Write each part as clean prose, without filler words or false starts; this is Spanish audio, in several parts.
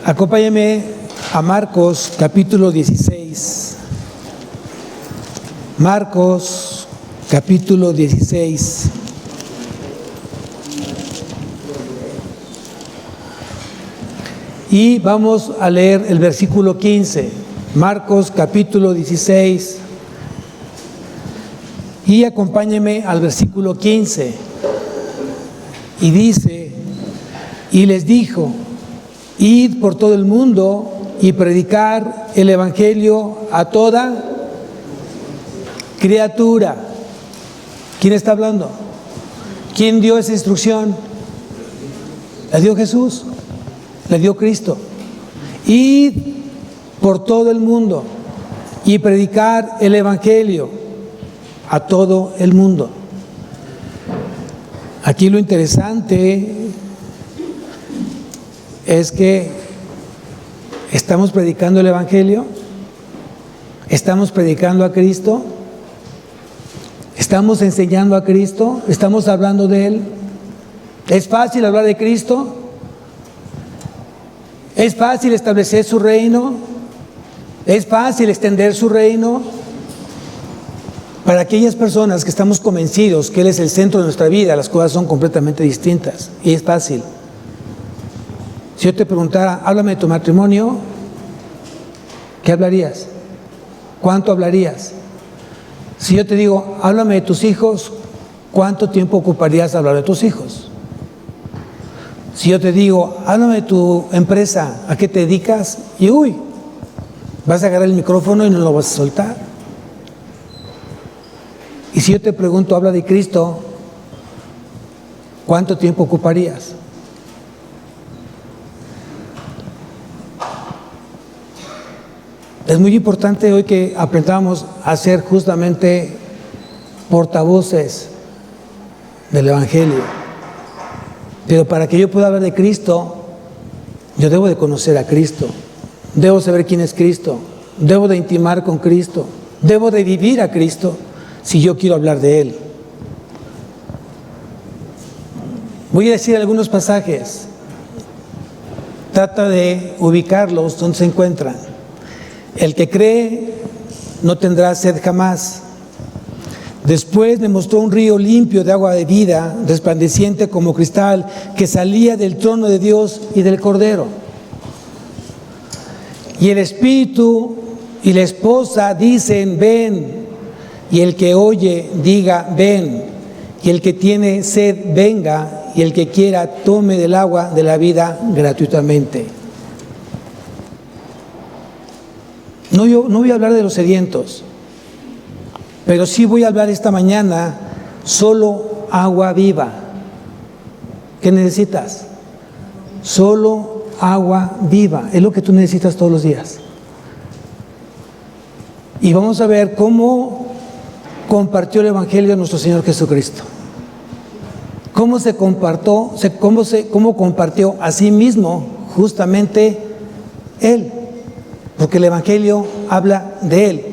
Acompáñame a Marcos capítulo 16. Marcos capítulo 16. Y vamos a leer el versículo 15. Marcos capítulo 16. Y acompáñeme al versículo 15. Y dice, y les dijo: id por todo el mundo y predicar el evangelio a toda criatura. ¿Quién está hablando? ¿Quién dio esa instrucción? La dio Jesús, la dio Cristo. Id por todo el mundo y predicar el evangelio a todo el mundo. Aquí lo interesante es que estamos predicando el evangelio, estamos predicando a Cristo, estamos enseñando a Cristo, estamos hablando de Él. ¿Es fácil hablar de Cristo? ¿Es fácil establecer su reino? ¿Es fácil extender su reino? Para aquellas personas que estamos convencidos que Él es el centro de nuestra vida, las cosas son completamente distintas y es fácil. Si yo te preguntara, háblame de tu matrimonio, ¿qué hablarías? ¿Cuánto hablarías? Si yo te digo, háblame de tus hijos, ¿cuánto tiempo ocuparías hablar de tus hijos? Si yo te digo, háblame de tu empresa, ¿a qué te dedicas? Y vas a agarrar el micrófono y no lo vas a soltar. Y si yo te pregunto, habla de Cristo, ¿cuánto tiempo ocuparías? Es muy importante hoy que aprendamos a ser justamente portavoces del Evangelio. Pero para que yo pueda hablar de Cristo, yo debo de conocer a Cristo. Debo saber quién es Cristo. Debo de intimar con Cristo. Debo de vivir a Cristo si yo quiero hablar de Él. Voy a decir algunos pasajes. Trata de ubicarlos donde se encuentran. El que cree no tendrá sed jamás. Después me mostró un río limpio de agua de vida, resplandeciente como cristal, que salía del trono de Dios y del Cordero. Y el Espíritu y la esposa dicen: ven. Y el que oye diga: ven. Y el que tiene sed venga, y el que quiera tome del agua de la vida gratuitamente. No voy a hablar de los sedientos, pero sí voy a hablar esta mañana solo agua viva. ¿Qué necesitas? Solo agua viva. Es lo que tú necesitas todos los días. Y vamos a ver cómo compartió el Evangelio de nuestro Señor Jesucristo. Cómo se compartió, cómo compartió a sí mismo justamente Él. Porque el Evangelio habla de Él.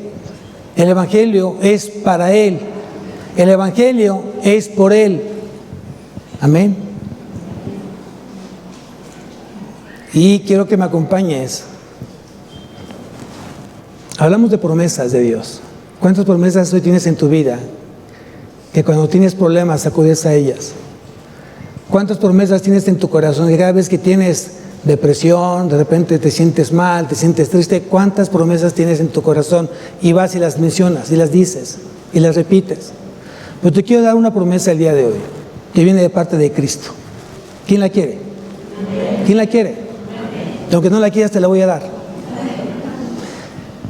El Evangelio es para Él. El Evangelio es por Él. Amén. Y quiero que me acompañes. Hablamos de promesas de Dios. ¿Cuántas promesas hoy tienes en tu vida? Que cuando tienes problemas acudes a ellas. ¿Cuántas promesas tienes en tu corazón? Que cada vez que tienes depresión, de repente te sientes mal, te sientes triste, ¿cuántas promesas tienes en tu corazón? Y vas y las mencionas, y las dices, y las repites. Pero te quiero dar una promesa el día de hoy, que viene de parte de Cristo. ¿Quién la quiere? ¿Quién la quiere? Aunque no la quieras, te la voy a dar.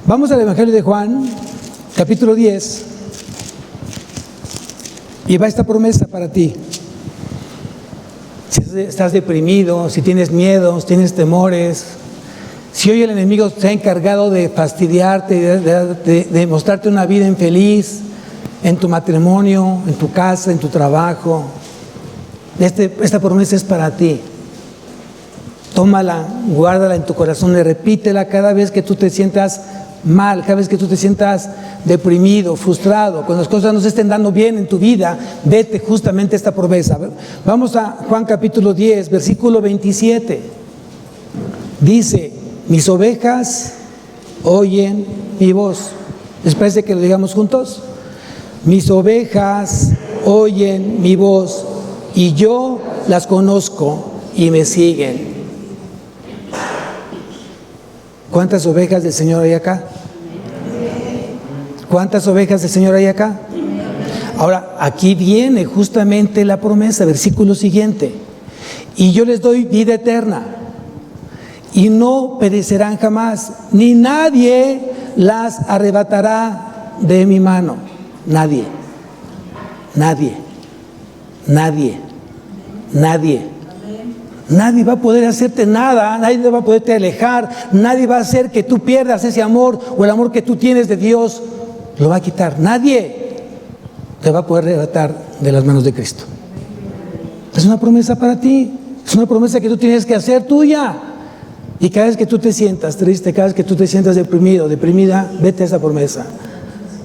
Vamos al Evangelio de Juan, capítulo 10, y va esta promesa para ti. Si estás deprimido, si tienes miedos, tienes temores, si hoy el enemigo se ha encargado de fastidiarte, de mostrarte una vida infeliz en tu matrimonio, en tu casa, en tu trabajo, esta promesa es para ti. Tómala, guárdala en tu corazón y repítela cada vez que tú te sientas mal, cada vez que tú te sientas deprimido, frustrado, cuando las cosas no se estén dando bien en tu vida, vete justamente esta promesa. Vamos a Juan capítulo 10, versículo 27. Dice, mis ovejas oyen mi voz. ¿Les parece que lo digamos juntos? Mis ovejas oyen mi voz y yo las conozco y me siguen. ¿Cuántas ovejas del Señor hay acá? ¿Cuántas ovejas del Señor hay acá? Ahora, aquí viene justamente la promesa, versículo siguiente. Y yo les doy vida eterna, y no perecerán jamás, ni nadie las arrebatará de mi mano. Nadie, nadie, nadie, nadie. Nadie va a poder hacerte nada, nadie va a poderte alejar, nadie va a hacer que tú pierdas ese amor o el amor que tú tienes de Dios, lo va a quitar. Nadie te va a poder arrebatar de las manos de Cristo. Es una promesa para ti, es una promesa que tú tienes que hacer tuya. Y cada vez que tú te sientas triste, cada vez que tú te sientas deprimido, deprimida, vete a esa promesa.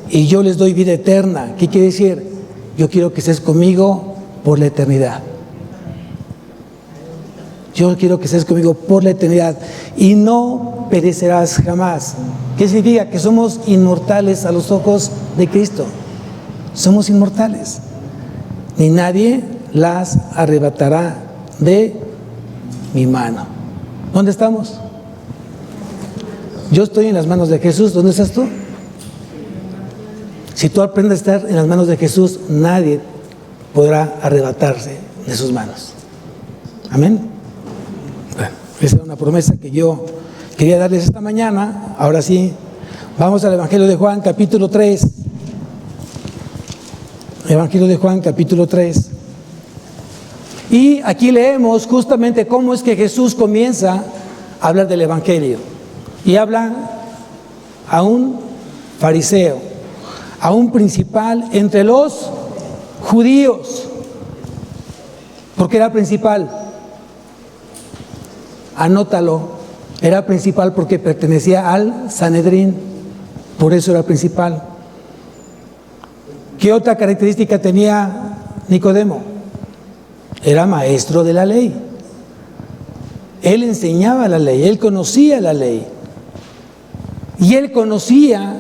Y yo les doy vida eterna. ¿Qué quiere decir? Yo quiero que estés conmigo por la eternidad. Yo quiero que estés conmigo por la eternidad y no perecerás jamás. ¿Qué significa? Que somos inmortales a los ojos de Cristo. Somos inmortales. Ni nadie las arrebatará de mi mano. ¿Dónde estamos? Yo estoy en las manos de Jesús. ¿Dónde estás tú? Si tú aprendes a estar en las manos de Jesús, nadie podrá arrebatarse de sus manos. Amén. Bueno, esa es una promesa que yo quería darles esta mañana. Ahora sí, vamos al Evangelio de Juan, capítulo 3. Evangelio de Juan, capítulo 3. Y aquí leemos justamente cómo es que Jesús comienza a hablar del Evangelio. Y habla a un fariseo, a un principal entre los judíos. ¿Por qué era principal? Anótalo, era principal porque pertenecía al Sanedrín, por eso era principal. ¿Qué otra característica tenía Nicodemo? Era maestro de la ley. Él enseñaba la ley, él conocía la ley. Y él conocía,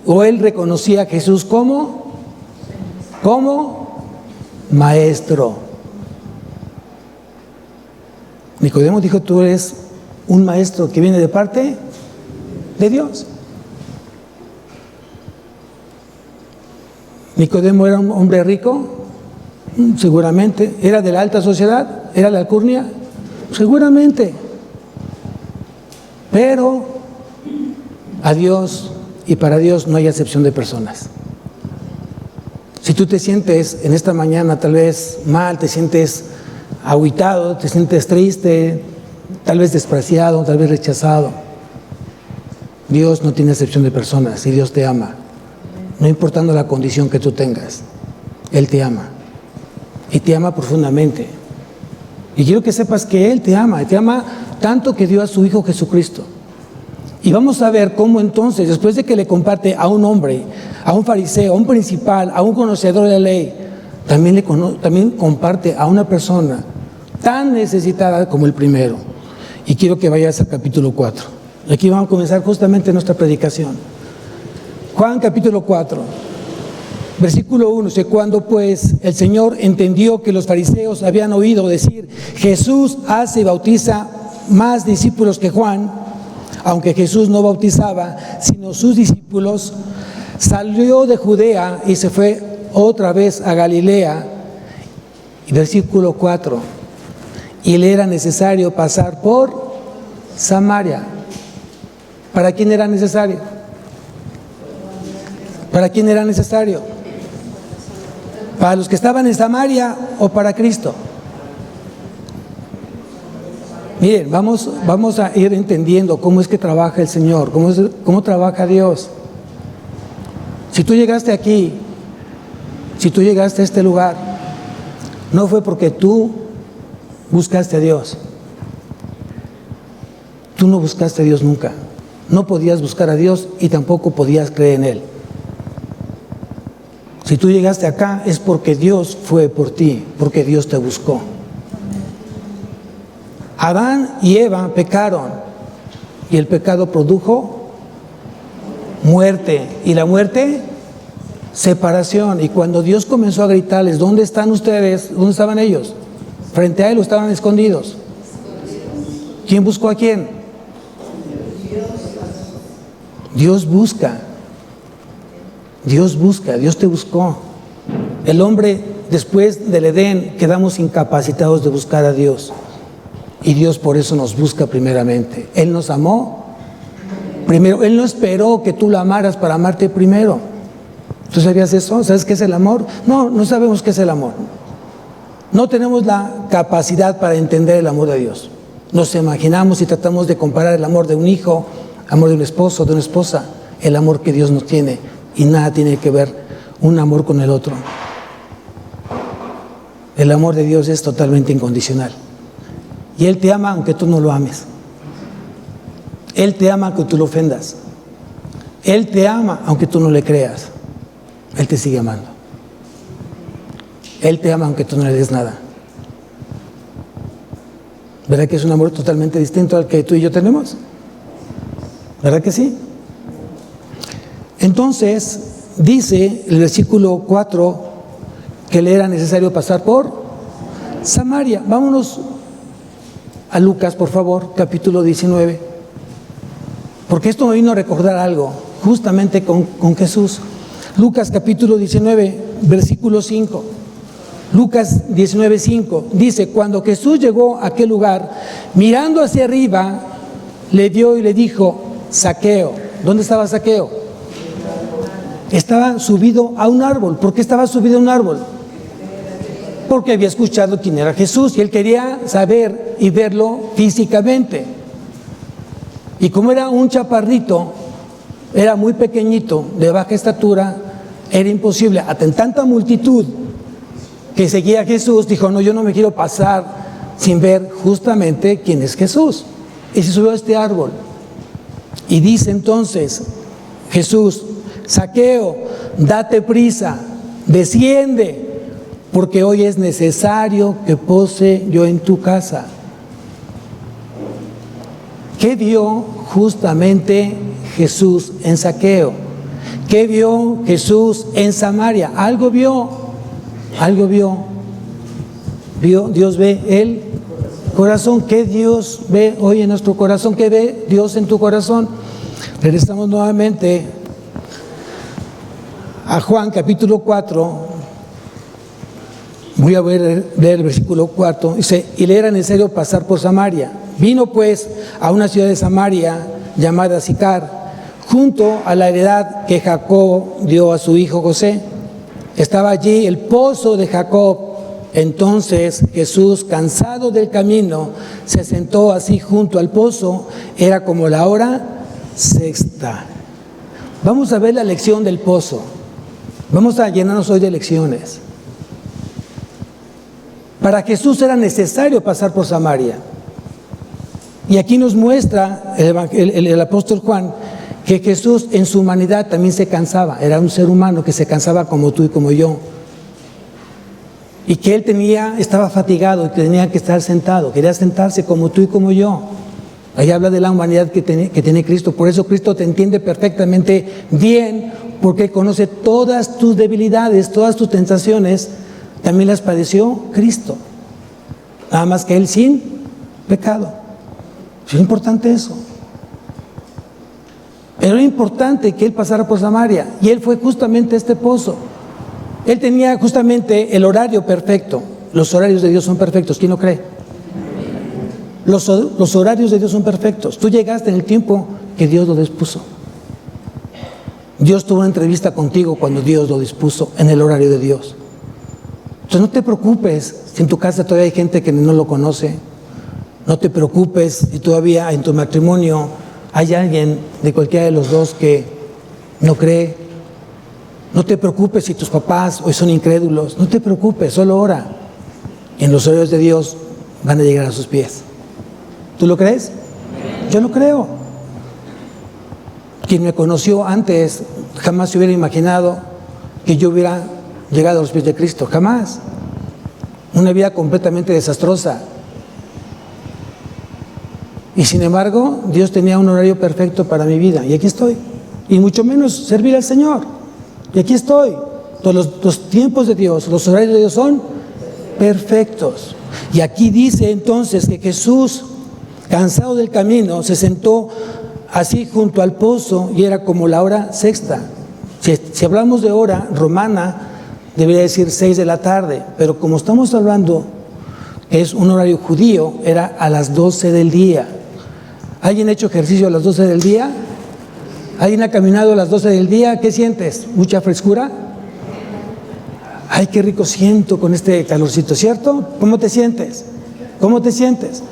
o él reconocía a Jesús como maestro. Nicodemo dijo, tú eres un maestro que viene de parte de Dios. Nicodemo era un hombre rico, seguramente. Era de la alta sociedad, era de la alcurnia, seguramente. Pero a Dios y para Dios no hay acepción de personas. Si tú te sientes en esta mañana tal vez mal, te sientes agüitado, te sientes triste, tal vez despreciado, tal vez rechazado, Dios no tiene acepción de personas y Dios te ama, no importando la condición que tú tengas. Él te ama y te ama profundamente. Y quiero que sepas que Él te ama tanto que dio a su Hijo Jesucristo. Y vamos a ver cómo entonces, después de que le comparte a un hombre, a un fariseo, a un principal, a un conocedor de la ley, también comparte a una persona tan necesitada como el primero. Y quiero que vayas al capítulo 4. Aquí vamos a comenzar justamente nuestra predicación. Juan capítulo 4, versículo 1. Dice, cuando pues el Señor entendió que los fariseos habían oído decir, Jesús hace y bautiza más discípulos que Juan, aunque Jesús no bautizaba, sino sus discípulos, salió de Judea y se fue otra vez a Galilea. Y versículo 4, y le era necesario pasar por Samaria. ¿Para quién era necesario? ¿Para quién era necesario? ¿Para los que estaban en Samaria o para Cristo? Miren, vamos a ir entendiendo cómo es que trabaja el Señor, cómo trabaja Dios. Si tú llegaste aquí, si tú llegaste a este lugar, no fue porque tú buscaste a Dios. Tú no buscaste a Dios nunca. No podías buscar a Dios y tampoco podías creer en Él. Si tú llegaste acá es porque Dios fue por ti, porque Dios te buscó. Adán y Eva pecaron y el pecado produjo muerte. ¿Y la muerte? Separación. Y cuando Dios comenzó a gritarles, ¿dónde están ustedes? ¿Dónde estaban ellos? Frente a Él o estaban escondidos. ¿Quién buscó a quién? Dios busca. Dios busca, Dios te buscó. El hombre, después del Edén, quedamos incapacitados de buscar a Dios. Y Dios por eso nos busca primeramente. Él nos amó primero. Él no esperó que tú lo amaras para amarte primero. ¿Tú sabías eso? ¿Sabes qué es el amor? No, no sabemos qué es el amor. No tenemos la capacidad para entender el amor de Dios. Nos imaginamos y tratamos de comparar el amor de un hijo, el amor de un esposo, de una esposa, el amor que Dios nos tiene. Y nada tiene que ver un amor con el otro. El amor de Dios es totalmente incondicional. Y Él te ama aunque tú no lo ames. Él te ama aunque tú lo ofendas. Él te ama aunque tú no le creas. Él te sigue amando. Él te ama aunque tú no le des nada. ¿Verdad que es un amor totalmente distinto al que tú y yo tenemos? ¿Verdad que sí? Entonces, dice el versículo 4 que le era necesario pasar por Samaria. Vámonos a Lucas, por favor, capítulo 19. Porque esto me vino a recordar algo, justamente con Jesús. Lucas capítulo 19, versículo 5. Lucas 19, 5. Dice, cuando Jesús llegó a aquel lugar, mirando hacia arriba, le vio y le dijo, Zaqueo. ¿Dónde estaba Zaqueo? Estaba subido a un árbol. ¿Por qué estaba subido a un árbol? Porque había escuchado quién era Jesús y él quería saber y verlo físicamente. Y como era un chaparrito, era muy pequeñito, de baja estatura, era imposible. Ante tanta multitud que seguía a Jesús, dijo, no, yo no me quiero pasar sin ver justamente quién es Jesús. Y se subió a este árbol. Y dice entonces Jesús, Zaqueo, date prisa, desciende, porque hoy es necesario que pose yo en tu casa. ¿Qué vio justamente Jesús en Zaqueo? ¿Qué vio Jesús en Samaria? Algo vio, algo vio. Dios ve el corazón. ¿Qué Dios ve hoy en nuestro corazón? ¿Qué ve Dios en tu corazón? Regresamos nuevamente a Juan capítulo 4. Voy a leer el versículo 4. Dice, y le era necesario pasar por Samaria. Vino pues a una ciudad de Samaria llamada Sicar, junto a la heredad que Jacob dio a su hijo José. Estaba allí el pozo de Jacob. Entonces Jesús, cansado del camino, se sentó así junto al pozo. Era como la hora sexta. Vamos a ver la lección del pozo. Vamos a llenarnos hoy de lecciones. Para Jesús era necesario pasar por Samaria. Y aquí nos muestra el apóstol Juan que Jesús en su humanidad también se cansaba. Era un ser humano que se cansaba como tú y como yo. Y que él estaba fatigado y tenía que estar sentado. Quería sentarse como tú y como yo. Ahí habla de la humanidad que tiene Cristo. Por eso Cristo te entiende perfectamente bien, porque conoce todas tus debilidades, todas tus tentaciones. También las padeció Cristo. Nada más que Él sin pecado. Es importante eso. Pero era importante que Él pasara por Samaria. Y Él fue justamente a este pozo. Él tenía justamente el horario perfecto. Los horarios de Dios son perfectos. ¿Quién lo cree? Los horarios de Dios son perfectos. Tú llegaste en el tiempo que Dios lo dispuso. Dios tuvo una entrevista contigo cuando Dios lo dispuso en el horario de Dios. Entonces no te preocupes si en tu casa todavía hay gente que no lo conoce. No te preocupes si todavía en tu matrimonio hay alguien de cualquiera de los dos que no cree. No te preocupes si tus papás hoy son incrédulos. No te preocupes, solo ora. Y en los horarios de Dios van a llegar a sus pies. ¿Tú lo crees? Yo lo creo. Quien me conoció antes jamás se hubiera imaginado que yo hubiera llegado a los pies de Cristo. Jamás. Una vida completamente desastrosa. Y sin embargo, Dios tenía un horario perfecto para mi vida. Y aquí estoy. Y mucho menos servir al Señor. Y aquí estoy. Todos los tiempos de Dios, los horarios de Dios son perfectos. Y aquí dice entonces que Jesús, cansado del camino, se sentó así junto al pozo y era como la hora sexta. Si hablamos de hora romana, debería decir 6 de la tarde. Pero como estamos hablando que es un horario judío, era a las 12 del día. ¿Alguien ha hecho ejercicio a las 12 del día? ¿Alguien ha caminado a las 12 del día? ¿Qué sientes? ¿Mucha frescura? Ay, qué rico siento con este calorcito, ¿cierto? ¿Cómo te sientes? ¿Cómo te sientes?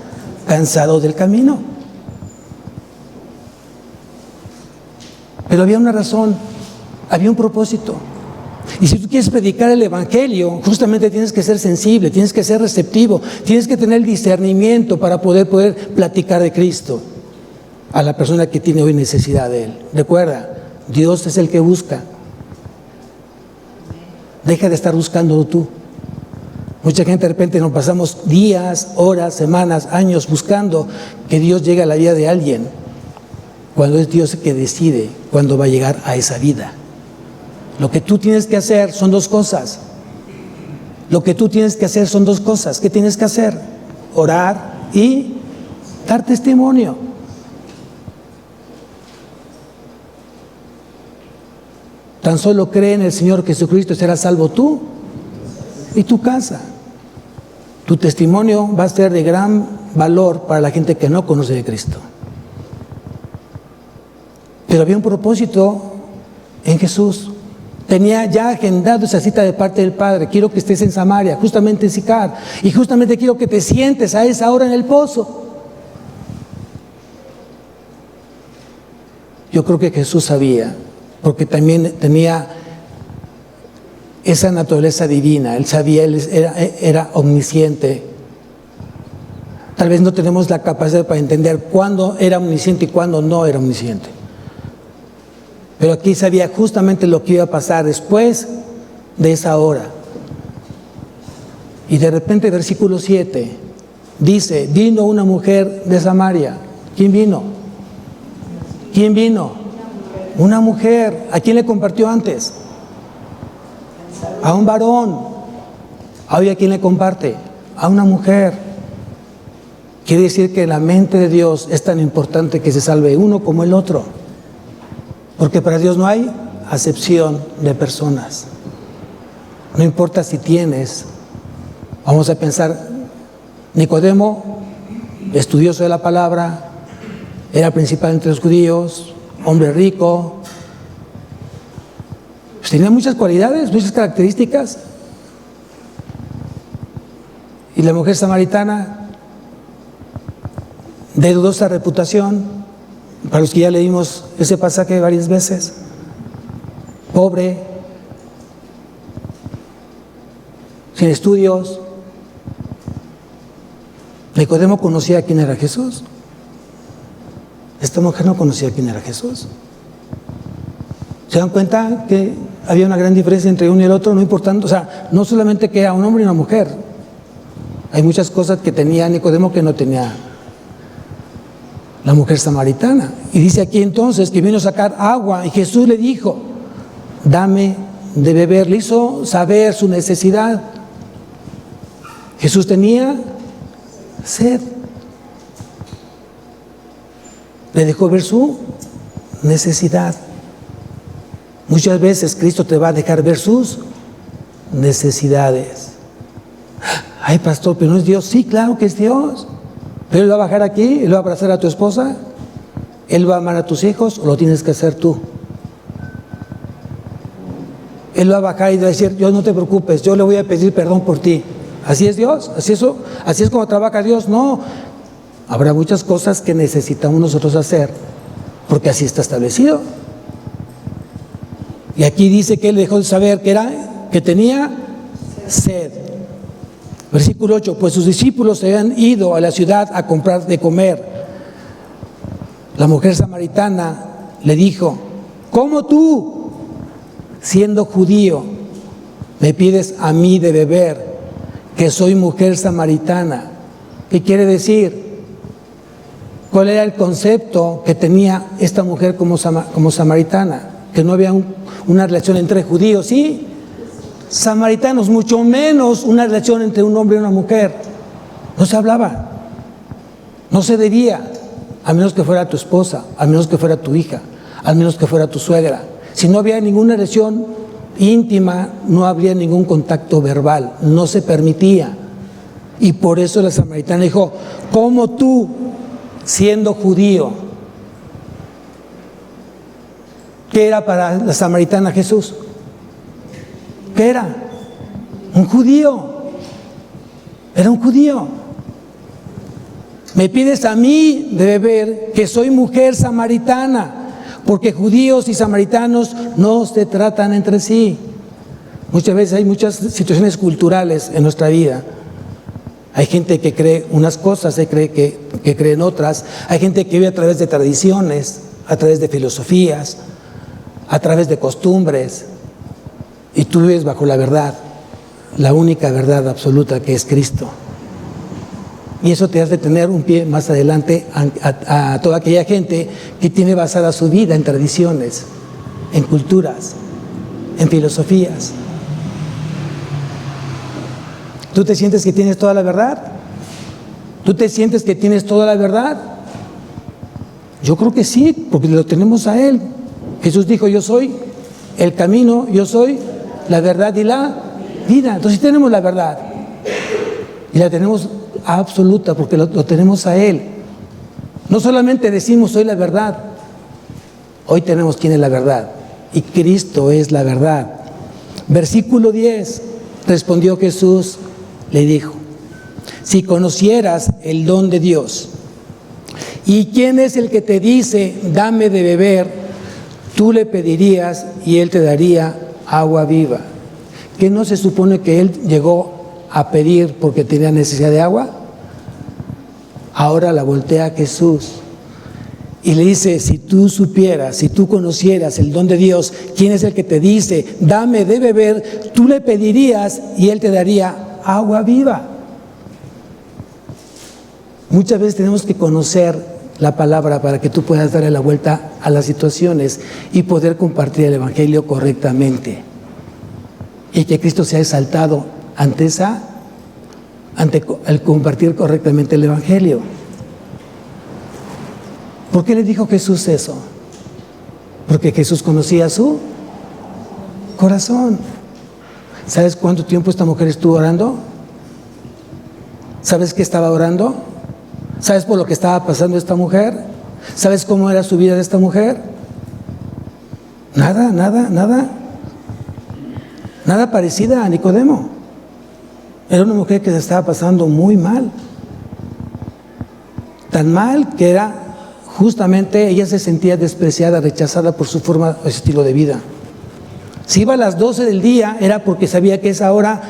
Cansado del camino. Pero había una razón, había un propósito. Y si tú quieres predicar el Evangelio, justamente tienes que ser sensible, tienes que ser receptivo, tienes que tener el discernimiento para poder platicar de Cristo a la persona que tiene hoy necesidad de Él. Recuerda, Dios es el que busca. Deja de estar buscándolo tú. Mucha gente de repente nos pasamos días, horas, semanas, años buscando que Dios llegue a la vida de alguien, cuando es Dios el que decide cuándo va a llegar a esa vida. Lo que tú tienes que hacer son dos cosas. Lo que tú tienes que hacer son dos cosas. ¿Qué tienes que hacer? Orar y dar testimonio. Tan solo cree en el Señor Jesucristo y serás salvo tú y tu casa. Tu testimonio va a ser de gran valor para la gente que no conoce de Cristo. Pero había un propósito en Jesús. Tenía ya agendado esa cita de parte del Padre. Quiero que estés en Samaria, justamente en Sicar, y justamente quiero que te sientes a esa hora en el pozo. Yo creo que Jesús sabía, porque también tenía esa naturaleza divina. Él sabía, él era omnisciente. Tal vez no tenemos la capacidad para entender cuándo era omnisciente y cuándo no era omnisciente. Pero aquí sabía justamente lo que iba a pasar después de esa hora. Y de repente, versículo 7, dice, vino una mujer de Samaria. ¿Quién vino? ¿Quién vino? Una mujer. ¿A quién le compartió antes? A un varón. Hoy, ¿a quién le comparte? A una mujer. Quiere decir que la mente de Dios es tan importante que se salve uno como el otro. Porque para Dios no hay acepción de personas. No importa si tienes. Vamos a pensar, Nicodemo, estudioso de la palabra, era principal entre los judíos, hombre rico, pues tenía muchas cualidades, muchas características. Y la mujer samaritana, de dudosa reputación, para los que ya leímos ese pasaje varias veces, pobre, sin estudios. Nicodemo conocía quién era Jesús. Esta mujer no conocía quién era Jesús. ¿Se dan cuenta que había una gran diferencia entre uno y el otro? No importando, o sea, no solamente que era un hombre y una mujer. Hay muchas cosas que tenía Nicodemo que no tenía la mujer samaritana. Y dice aquí entonces que vino a sacar agua y Jesús le dijo, dame de beber. Le hizo saber su necesidad. Jesús tenía sed. Le dejó ver su necesidad. Muchas veces Cristo te va a dejar ver sus necesidades. Ay, pastor, pero no es Dios. Sí, claro que es Dios. Pero Él va a bajar aquí, Él va a abrazar a tu esposa, Él va a amar a tus hijos, o lo tienes que hacer tú. Él va a bajar y va a decir, yo no te preocupes, yo le voy a pedir perdón por ti. ¿Así es Dios? ¿Así es como trabaja Dios? No. Habrá muchas cosas que necesitamos nosotros hacer, porque así está establecido. Y aquí dice que Él dejó de saber que tenía sed. Versículo 8, pues sus discípulos se habían ido a la ciudad a comprar de comer. La mujer samaritana le dijo, ¿cómo tú, siendo judío, me pides a mí de beber, que soy mujer samaritana? ¿Qué quiere decir? ¿Cuál era el concepto que tenía esta mujer como samaritana? Que no había una relación entre judíos, sí, samaritanos, mucho menos una relación entre un hombre y una mujer. No se hablaba, no se debía, a menos que fuera tu esposa, a menos que fuera tu hija, a menos que fuera tu suegra. Si no había ninguna relación íntima, no habría ningún contacto verbal, no se permitía. Y por eso la samaritana dijo: ¿cómo tú, siendo judío? ¿Qué era para la samaritana Jesús? ¿Qué era? Un judío. Era un judío. Me pides a mí de beber, que soy mujer samaritana, porque judíos y samaritanos no se tratan entre sí. Muchas veces hay muchas situaciones culturales en nuestra vida. Hay gente que cree unas cosas, hay gente que cree en otras. Hay gente que vive a través de tradiciones, a través de filosofías, a través de costumbres. Y tú vives bajo la verdad, la única verdad absoluta, que es Cristo. Y eso te hace tener un pie más adelante a toda aquella gente que tiene basada su vida en tradiciones, en culturas, en filosofías. ¿Tú te sientes que tienes toda la verdad? ¿Tú te sientes que tienes toda la verdad? Yo creo que sí, porque lo tenemos a Él. Jesús dijo: yo soy el camino, yo soy la verdad y la vida. Entonces sí tenemos la verdad. Y la tenemos absoluta, porque lo tenemos a Él. No solamente decimos soy la verdad, hoy tenemos quién es la verdad, y Cristo es la verdad. Versículo 10, respondió Jesús, le dijo: si conocieras el don de Dios, y quién es el que te dice dame de beber, tú le pedirías y Él te daría agua viva. ¿Qué no se supone que Él llegó a pedir porque tenía necesidad de agua? Ahora la voltea a Jesús y le dice: si tú supieras, si tú conocieras el don de Dios, quién es el que te dice dame de beber, tú le pedirías y Él te daría agua viva. Muchas veces tenemos que conocer la palabra para que tú puedas darle la vuelta a las situaciones y poder compartir el Evangelio correctamente, y que Cristo sea exaltado ante el compartir correctamente el Evangelio. ¿Por qué le dijo Jesús eso? Porque Jesús conocía su corazón. ¿Sabes cuánto tiempo esta mujer estuvo orando? ¿Sabes qué estaba orando? ¿Sabes por lo que estaba pasando esta mujer? ¿Sabes cómo era su vida de esta mujer? Nada parecida a Nicodemo. Era una mujer que se estaba pasando muy mal. Tan mal que era, justamente, ella se sentía despreciada, rechazada por su forma o estilo de vida. Si iba a las 12 del día era porque sabía que a esa hora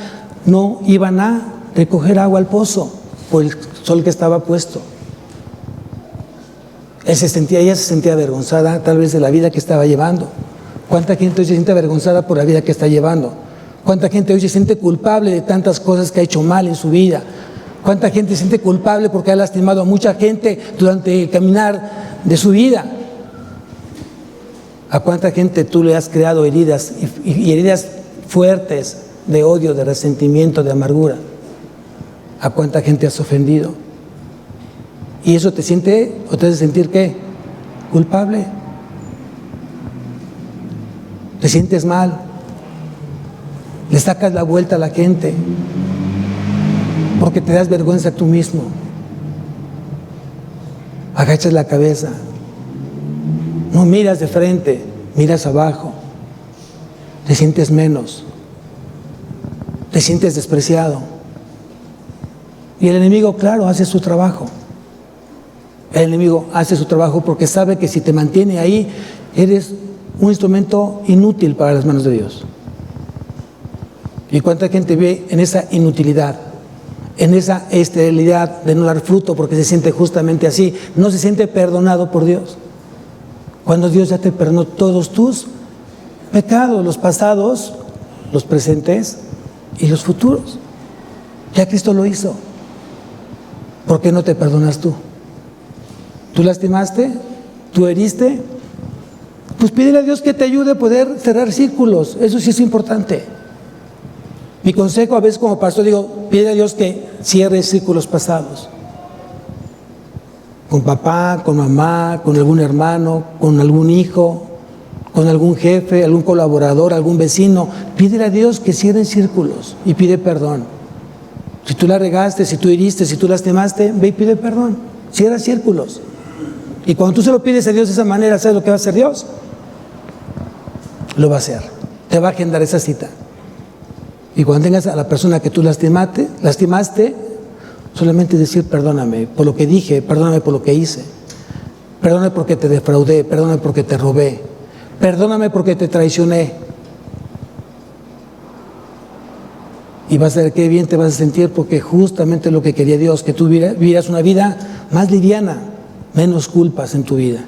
no iban a recoger agua al pozo por el sol que estaba puesto. Ella se sentía avergonzada tal vez de la vida que estaba llevando. ¿Cuánta gente hoy se siente avergonzada por la vida que está llevando? ¿Cuánta gente hoy se siente culpable de tantas cosas que ha hecho mal en su vida? ¿Cuánta gente se siente culpable porque ha lastimado a mucha gente durante el caminar de su vida? ¿A cuánta gente tú le has creado heridas y heridas fuertes de odio, de resentimiento, de amargura? ¿A cuánta gente has ofendido? ¿Y eso te hace sentir qué? ¿Culpable? ¿Te sientes mal? ¿Le sacas la vuelta a la gente? Porque te das vergüenza tú mismo. Agachas la cabeza. No miras de frente, miras abajo. Te sientes menos. Te sientes despreciado. Y el enemigo, claro, hace su trabajo. El enemigo hace su trabajo porque sabe que si te mantiene ahí, eres un instrumento inútil para las manos de Dios. ¿Y cuánta gente ve en esa inutilidad, en esa esterilidad de no dar fruto porque se siente justamente así? No se siente perdonado por Dios. Cuando Dios ya te perdonó todos tus pecados, los pasados, los presentes y los futuros. Ya Cristo lo hizo. ¿Por qué no te perdonas tú? ¿Tú lastimaste? ¿Tú heriste? Pues pídele a Dios que te ayude a poder cerrar círculos. Eso sí es importante. Mi consejo a veces como pastor digo, pídele a Dios que cierre círculos pasados. Con papá, con mamá, con algún hermano, con algún hijo, con algún jefe, algún colaborador, algún vecino. Pídele a Dios que cierre círculos y pide perdón. Si tú la regaste, si tú heriste, si tú lastimaste, ve y pide perdón. Cierra círculos. Y cuando tú se lo pides a Dios de esa manera, ¿sabes lo que va a hacer Dios? Lo va a hacer. Te va a agendar esa cita. Y cuando tengas a la persona que tú lastimaste, solamente decir perdóname por lo que dije, perdóname por lo que hice, perdóname porque te defraudé, perdóname porque te robé, perdóname porque te traicioné. Y vas a ver qué bien te vas a sentir, porque justamente lo que quería Dios, que tú vivieras una vida más liviana, menos culpas en tu vida.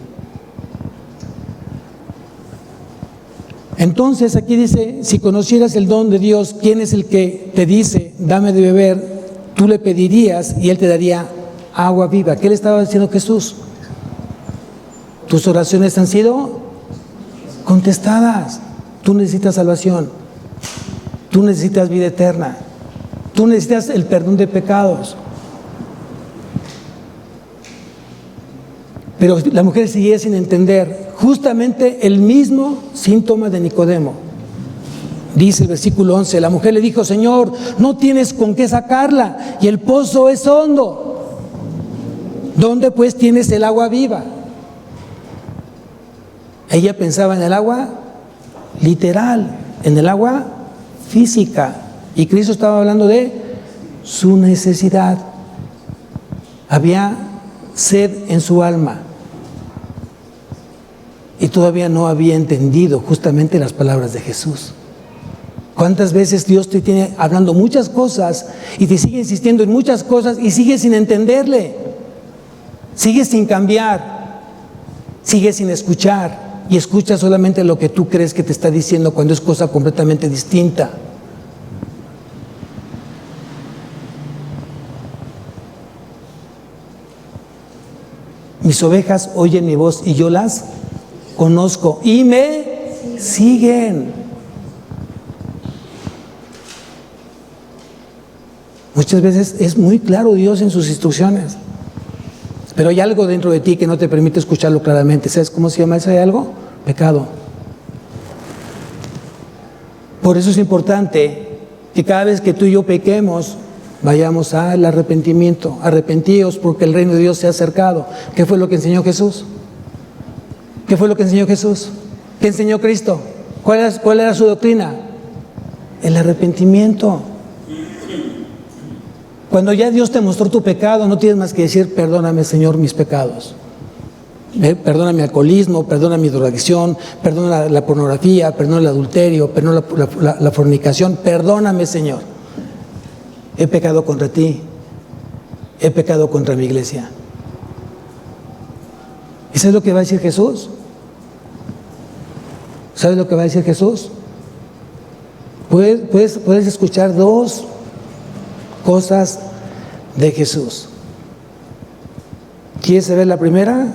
Entonces aquí dice, si conocieras el don de Dios, ¿quién es el que te dice, dame de beber? Tú le pedirías y Él te daría agua viva. ¿Qué le estaba diciendo Jesús? Tus oraciones han sido contestadas. Tú necesitas salvación. Tú necesitas vida eterna. Tú necesitas el perdón de pecados. Pero la mujer seguía sin entender justamente el mismo síntoma de Nicodemo. Dice el versículo 11, la mujer le dijo, Señor, no tienes con qué sacarla y el pozo es hondo. ¿Dónde pues tienes el agua viva? Ella pensaba en el agua literal, en el agua física. Y Cristo estaba hablando de su necesidad. Había sed en su alma. Y todavía no había entendido justamente las palabras de Jesús. ¿Cuántas veces Dios te tiene hablando muchas cosas y te sigue insistiendo en muchas cosas y sigues sin entenderle? Sigues sin cambiar, sigues sin escuchar y escuchas solamente lo que tú crees que te está diciendo cuando es cosa completamente distinta. Mis ovejas oyen mi voz y yo las conozco y me siguen. Muchas veces es muy claro Dios en sus instrucciones, pero hay algo dentro de ti que no te permite escucharlo claramente. ¿Sabes cómo se llama ese algo? Pecado. Por eso es importante que cada vez que tú y yo pequemos, vayamos al arrepentimiento. Arrepentíos porque el reino de Dios se ha acercado. ¿Qué fue lo que enseñó Jesús? ¿Qué fue lo que enseñó Jesús? ¿Qué enseñó Cristo? ¿Cuál era su doctrina? El arrepentimiento. Cuando ya Dios te mostró tu pecado, no tienes más que decir, perdóname, Señor, mis pecados. Perdona mi alcoholismo, perdona mi drogadicción, perdona la pornografía, perdona el adulterio, perdona la fornicación. Perdóname, Señor. He pecado contra ti. He pecado contra mi iglesia. ¿Y sabes lo que va a decir Jesús? ¿Sabes lo que va a decir Jesús? Puedes escuchar dos cosas de Jesús. ¿Quieres saber la primera?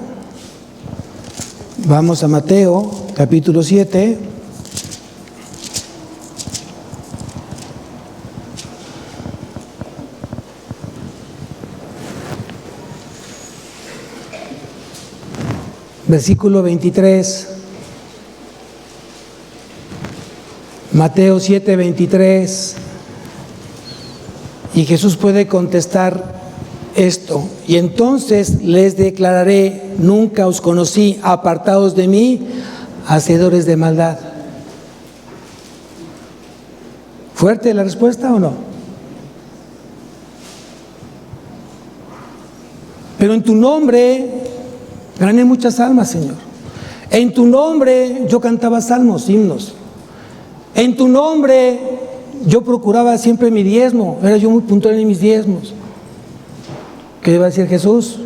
Vamos a Mateo, capítulo 7. Versículo 23. Mateo 7, 23. Y Jesús puede contestar esto. Y entonces les declararé, nunca os conocí, apartados de mí, hacedores de maldad. ¿Fuerte la respuesta o no? Pero en tu nombre gané muchas almas, Señor. En tu nombre yo cantaba salmos, himnos. En tu nombre yo procuraba siempre mi diezmo. Era yo muy puntual en mis diezmos. ¿Qué iba a decir Jesús?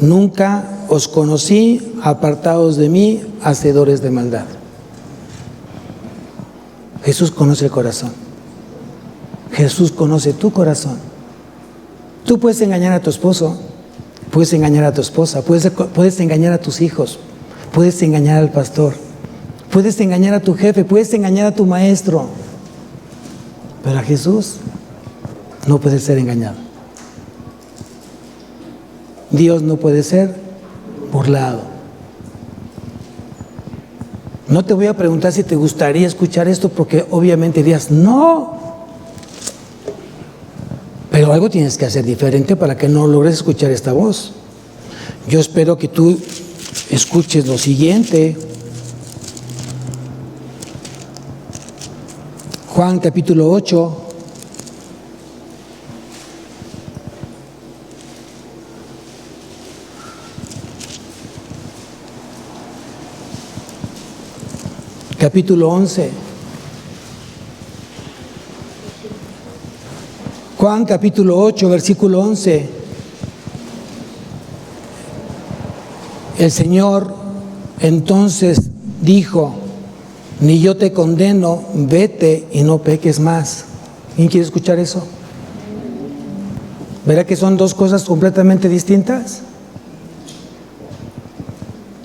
Nunca os conocí, apartados de mí, hacedores de maldad. Jesús conoce el corazón. Jesús conoce tu corazón. Tú puedes engañar a tu esposo, puedes engañar a tu esposa, puedes engañar a tus hijos, puedes engañar al pastor, puedes engañar a tu jefe, puedes engañar a tu maestro, pero a Jesús no puede ser engañado. Dios no puede ser burlado. No te voy a preguntar si te gustaría escuchar esto, porque obviamente dirías, no. Pero algo tienes que hacer diferente para que no logres escuchar esta voz. Yo espero que tú escuches lo siguiente. Juan capítulo 8. Capítulo 11. Juan capítulo 8, versículo 11. El Señor entonces dijo: ni yo te condeno, vete y no peques más. ¿Quién quiere escuchar eso? ¿Verá que son dos cosas completamente distintas?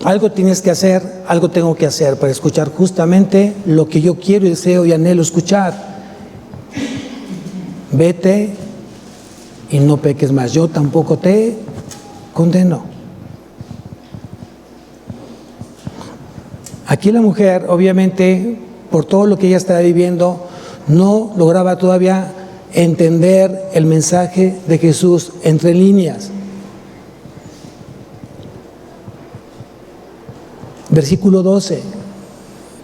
Algo tienes que hacer, algo tengo que hacer para escuchar justamente lo que yo quiero y deseo y anhelo escuchar. Vete y no peques más. Yo tampoco te condeno. Aquí la mujer, obviamente, por todo lo que ella estaba viviendo, no lograba todavía entender el mensaje de Jesús entre líneas. Versículo 12,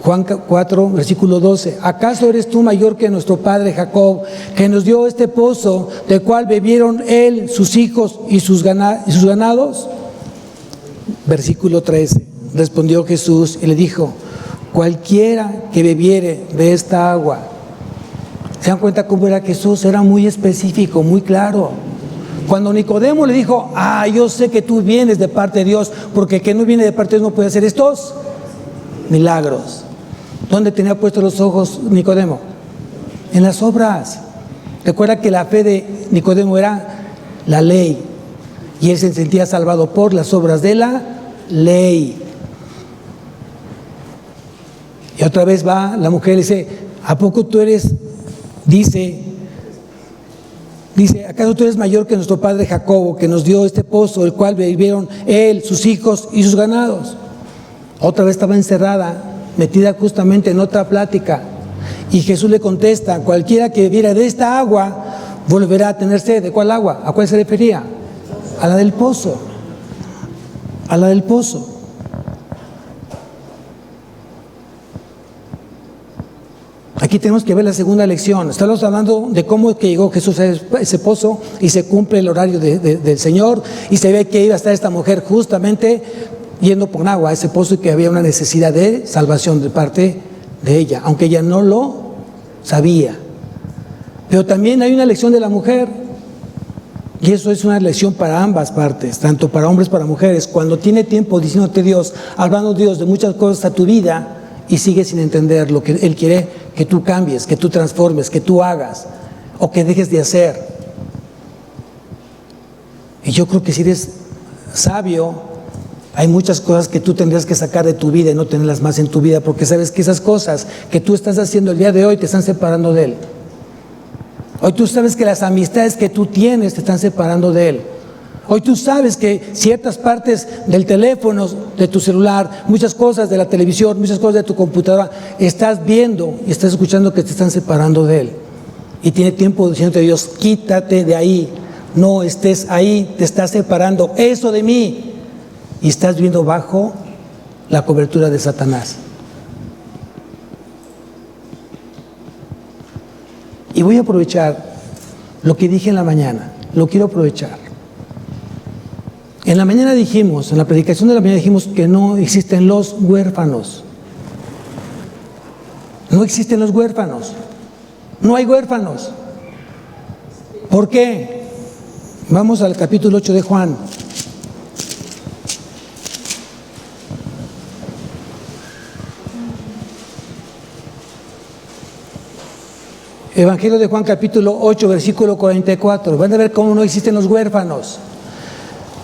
Juan 4, versículo 12. ¿Acaso eres tú mayor que nuestro padre Jacob, que nos dio este pozo, del cual bebieron él, sus hijos y sus ganados? Versículo 13. Respondió Jesús y le dijo: cualquiera que bebiere de esta agua. ¿Se dan cuenta cómo era Jesús? Era muy específico, muy claro. Cuando Nicodemo le dijo: yo sé que tú vienes de parte de Dios, porque el que no viene de parte de Dios no puede hacer estos milagros. ¿Dónde tenía puestos los ojos Nicodemo? En las obras. Recuerda que la fe de Nicodemo era la ley, y él se sentía salvado por las obras de la ley. Y otra vez va la mujer y dice: ¿a poco tú eres? Dice, ¿acaso tú eres mayor que nuestro padre Jacobo, que nos dio este pozo, el cual bebieron él, sus hijos y sus ganados? Otra vez estaba encerrada, metida justamente en otra plática. Y Jesús le contesta: cualquiera que bebiera de esta agua volverá a tener sed. ¿De cuál agua? ¿A cuál se refería? A la del pozo. A la del pozo. Aquí tenemos que ver la segunda lección. Estamos hablando de cómo es que llegó Jesús a ese pozo y se cumple el horario del Señor, y se ve que iba a estar esta mujer justamente yendo por agua a ese pozo, y que había una necesidad de salvación de parte de ella, aunque ella no lo sabía. Pero también hay una lección de la mujer, y eso es una lección para ambas partes, tanto para hombres como para mujeres. Cuando tiene tiempo diciéndote Dios, hablando Dios de muchas cosas a tu vida, y sigues sin entender lo que Él quiere que tú cambies, que tú transformes, que tú hagas, o que dejes de hacer. Y yo creo que si eres sabio, hay muchas cosas que tú tendrías que sacar de tu vida y no tenerlas más en tu vida, porque sabes que esas cosas que tú estás haciendo el día de hoy te están separando de Él. Hoy tú sabes que las amistades que tú tienes te están separando de Él. Hoy tú sabes que ciertas partes del teléfono, de tu celular, muchas cosas de la televisión, muchas cosas de tu computadora, estás viendo y estás escuchando que te están separando de Él. Y tiene tiempo diciéndote Dios: quítate de ahí, no estés ahí, te estás separando eso de mí. Y estás viviendo bajo la cobertura de Satanás. Y voy a aprovechar lo que dije en la mañana, lo quiero aprovechar. En la mañana dijimos, en la predicación de la mañana dijimos que no existen los huérfanos. No existen los huérfanos. No hay huérfanos. ¿Por qué? Vamos al capítulo 8 de Juan. Evangelio de Juan capítulo 8, versículo 44. Van a ver cómo no existen los huérfanos.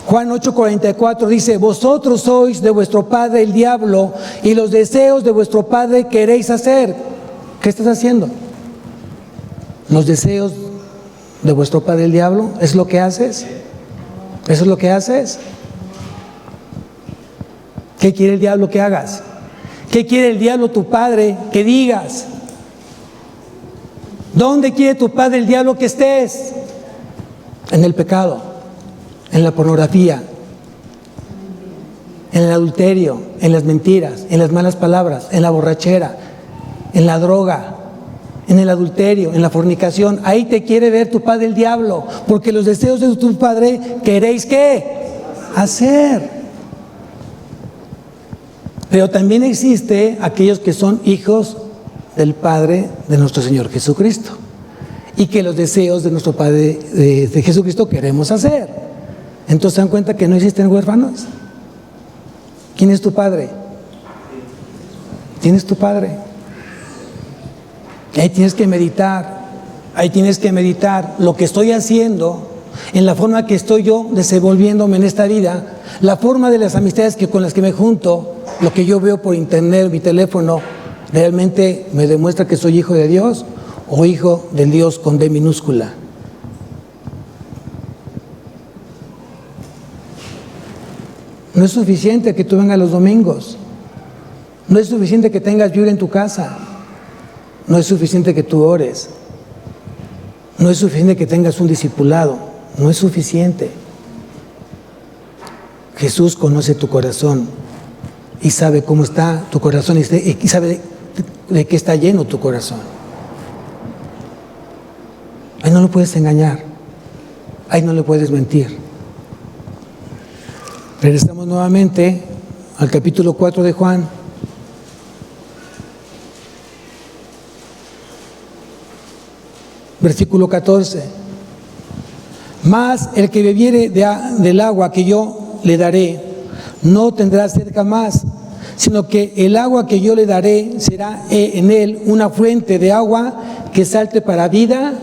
Juan 8:44 dice: vosotros sois de vuestro padre el diablo, y los deseos de vuestro padre queréis hacer. ¿Qué estás haciendo? ¿Los deseos de vuestro padre el diablo? ¿Es lo que haces? ¿Eso es lo que haces? ¿Qué quiere el diablo que hagas? ¿Qué quiere el diablo, tu padre, que digas? ¿Dónde quiere tu padre el diablo que estés? En el pecado, en la pornografía, en el adulterio, en las mentiras, en las malas palabras, en la borrachera, en la droga, en el adulterio, en la fornicación. Ahí te quiere ver tu padre el diablo, porque los deseos de tu padre queréis ¿qué? Hacer. Pero también existe aquellos que son hijos del Padre de nuestro Señor Jesucristo, y que los deseos de nuestro Padre de Jesucristo queremos hacer. Entonces, ¿se dan cuenta que no existen huérfanos? ¿Quién es tu padre? ¿Quién es tu padre? Ahí tienes que meditar. Ahí tienes que meditar lo que estoy haciendo, en la forma que estoy yo desenvolviéndome en esta vida, la forma de las amistades con las que me junto, lo que yo veo por internet, mi teléfono, ¿realmente me demuestra que soy hijo de Dios o hijo del Dios con D minúscula? No es suficiente que tú vengas los domingos. No es suficiente que tengas Biblia en tu casa. No es suficiente que tú ores. No es suficiente que tengas un discipulado. No es suficiente. Jesús conoce tu corazón y sabe cómo está tu corazón y sabe de qué está lleno tu corazón. Ahí no lo puedes engañar. Ahí no le puedes mentir. Regresamos nuevamente al capítulo 4 de Juan. Versículo 14. Mas el que bebiere del agua que yo le daré, no tendrá sed jamás, sino que el agua que yo le daré será en él una fuente de agua que salte para vida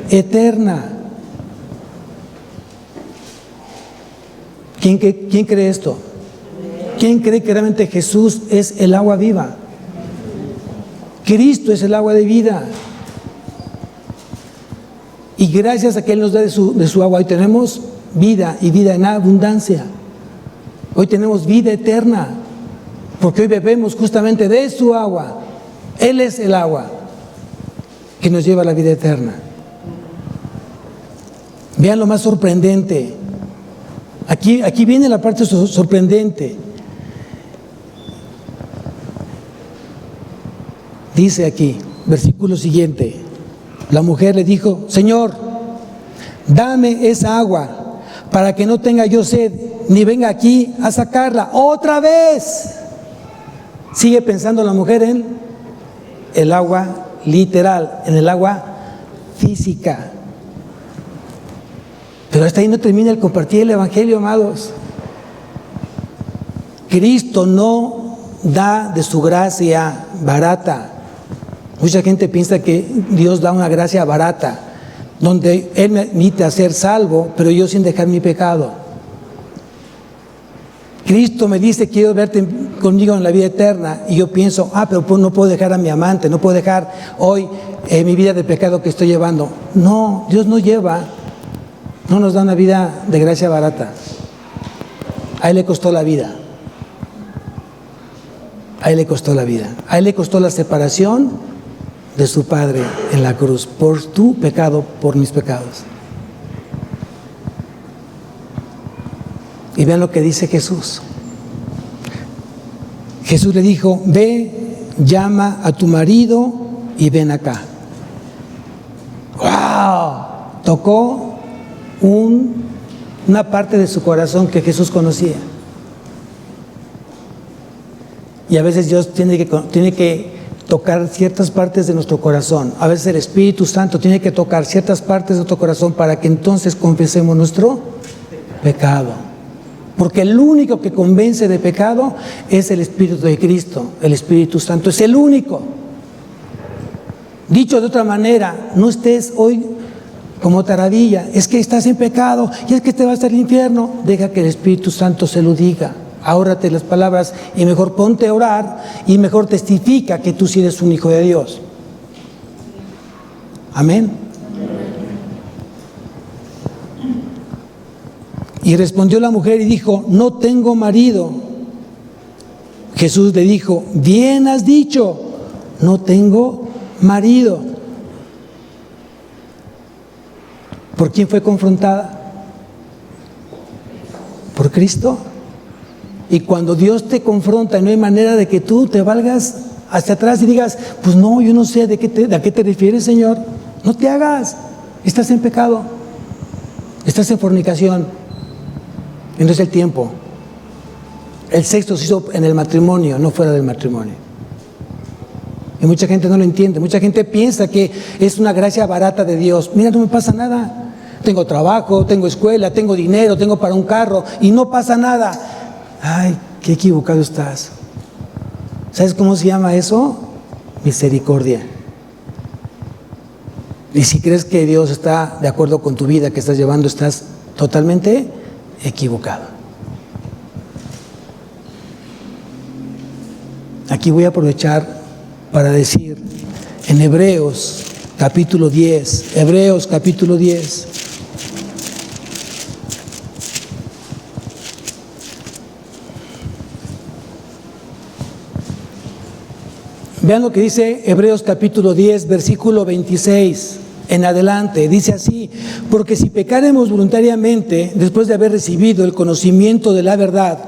eterna. ¿Quién cree esto? ¿Quién cree que realmente Jesús es el agua viva? Cristo es el agua de vida. Y gracias a que Él nos da de su agua, hoy tenemos vida y vida en abundancia. Hoy tenemos vida eterna, porque hoy bebemos justamente de su agua. Él es el agua que nos lleva a la vida eterna. Vean lo más sorprendente. Aquí viene la parte sorprendente. Dice aquí, versículo siguiente. La mujer le dijo: Señor, dame esa agua para que no tenga yo sed, ni venga aquí a sacarla otra vez. Sigue pensando la mujer en el agua literal, en el agua física. Pero hasta ahí no termina el compartir el Evangelio, amados. Cristo no da de su gracia barata. Mucha gente piensa que Dios da una gracia barata, donde Él me permite ser salvo, pero yo sin dejar mi pecado. Cristo me dice: quiero verte conmigo en la vida eterna, y yo pienso: pero no puedo dejar a mi amante, no puedo dejar hoy mi vida de pecado que estoy llevando. No, Dios no nos da una vida de gracia barata. A Él le costó la vida. A Él le costó la vida. A Él le costó la separación de su Padre en la cruz, por tu pecado, por mis pecados. Y vean lo que dice Jesús. Jesús le dijo: ve, llama a tu marido y ven acá. ¡Wow! Tocó una parte de su corazón que Jesús conocía. Y a veces Dios tiene que tocar ciertas partes de nuestro corazón. A veces el Espíritu Santo tiene que tocar ciertas partes de nuestro corazón para que entonces confesemos nuestro pecado. Porque el único que convence de pecado es el Espíritu de Cristo, el Espíritu Santo. Es el único. Dicho de otra manera, no estés hoy como taradilla, es que estás en pecado y es que te vas al infierno. Deja que el Espíritu Santo se lo diga. Ahórrate las palabras y mejor ponte a orar y mejor testifica que tú sí eres un hijo de Dios. Amén. Y respondió la mujer y dijo: no tengo marido. Jesús le dijo: bien has dicho, no tengo marido. ¿Por quién fue confrontada? ¿Por Cristo? Y cuando Dios te confronta, no hay manera de que tú te valgas hacia atrás y digas: pues no, yo no sé a qué te refieres, Señor. No te hagas, estás en pecado, estás en fornicación. Entonces el tiempo, el sexo se hizo en el matrimonio, no fuera del matrimonio. Y mucha gente no lo entiende, mucha gente piensa que es una gracia barata de Dios. Mira, no me pasa nada. Tengo trabajo, tengo escuela, tengo dinero, tengo para un carro y no pasa nada. Ay, qué equivocado estás. ¿Sabes cómo se llama eso? Misericordia. Y si crees que Dios está de acuerdo con tu vida que estás llevando, estás totalmente equivocado. Aquí voy a aprovechar para decir en Hebreos capítulo 10, Hebreos capítulo 10. Vean lo que dice Hebreos capítulo 10, versículo 26 en adelante. Dice así: porque si pecaremos voluntariamente después de haber recibido el conocimiento de la verdad,